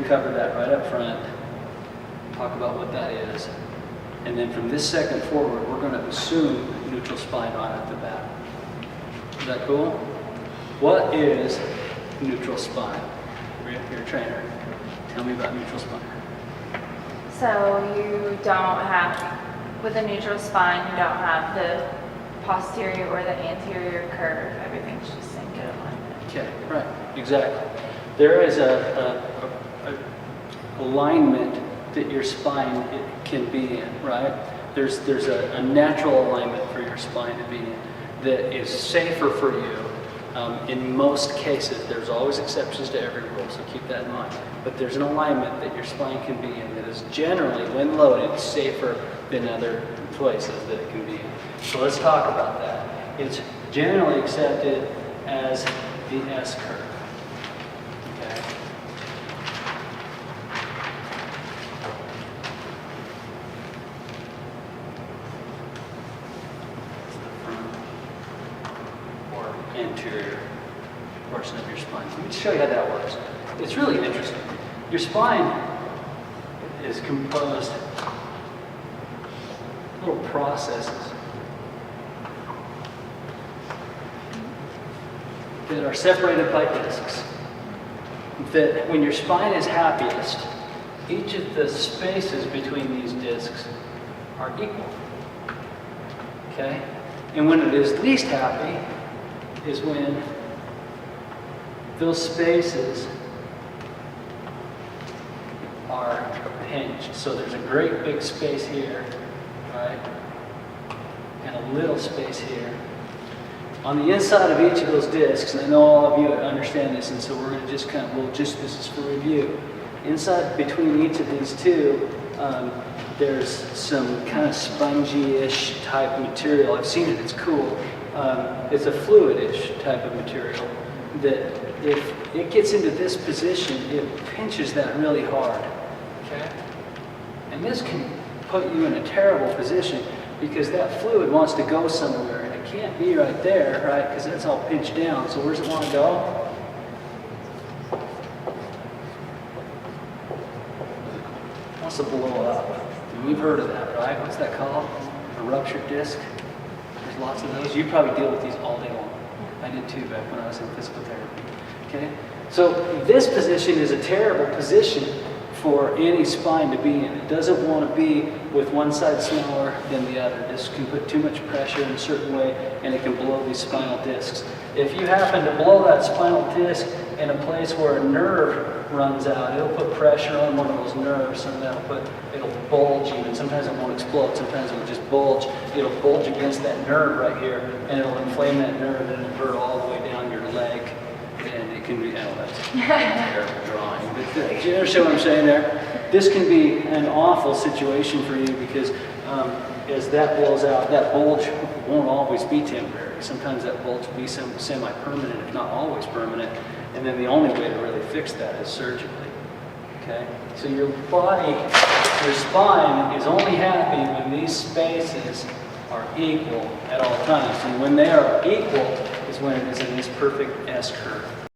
going to cover that right up front, talk about what that is, and then from this second forward, we're going to assume neutral spine right off the bat. Is that cool? What is neutral spine? You're a trainer. Tell me about neutral spine. So you don't have, with a neutral spine, you don't have the posterior or the anterior curve. Everything's just in good alignment. Okay, right, exactly. There is a alignment that your spine can be in, right? There's a natural alignment for your spine to be in that is safer for you. In most cases, there's always exceptions to every rule, so keep that in mind. But there's an alignment that your spine can be in that is generally, when loaded, safer than other places that it can be in. So let's talk about that. It's generally accepted as the S curve. Okay. Or anterior portion of your spine. Let me show you how that works. It's really interesting. Your spine is composed of little processes that are separated by discs. That when your spine is happiest, each of the spaces between these discs are equal. Okay? And when it is least happy is when those spaces are pinched. So there's a great big space here, right? And a little space here. On the inside of each of those discs, and I know all of you understand this, and so we're going to just this is for review. Inside between each of these two, there's some kind of spongy-ish type material. I've seen it, it's cool. It's a fluid-ish type of material that if it gets into this position, it pinches that really hard, okay? And this can put you in a terrible position because that fluid wants to go somewhere and it can't be right there, right? Because that's all pinched down. So where does it want to go? It wants to blow up. And we've heard of that, right? What's that called? A ruptured disc? There's lots of those. You probably deal with these all day long. I did too back when I was in physical therapy. Okay? So this position is a terrible position for any spine to be in. It doesn't want to be with one side smaller than the other. This can put too much pressure in a certain way and it can blow these spinal discs. If you happen to blow that spinal disc in a place where a nerve runs out, it'll put pressure on one of those nerves and it'll bulge even. Sometimes it won't explode, sometimes it'll just bulge. It'll bulge against that nerve right here and it'll inflame that nerve and invert all the way down your leg. And it can be, oh, that's a terrible drawing. But do you understand what I'm saying there? This can be an awful situation for you because as that blows out, that bulge won't always be temporary. Sometimes that bulge will be semi-permanent, if not always permanent. And then the only way to really fix that is surgically. Okay? So your body, your spine is only happy when these spaces are equal at all times. And when they are equal is when it is in this perfect S curve.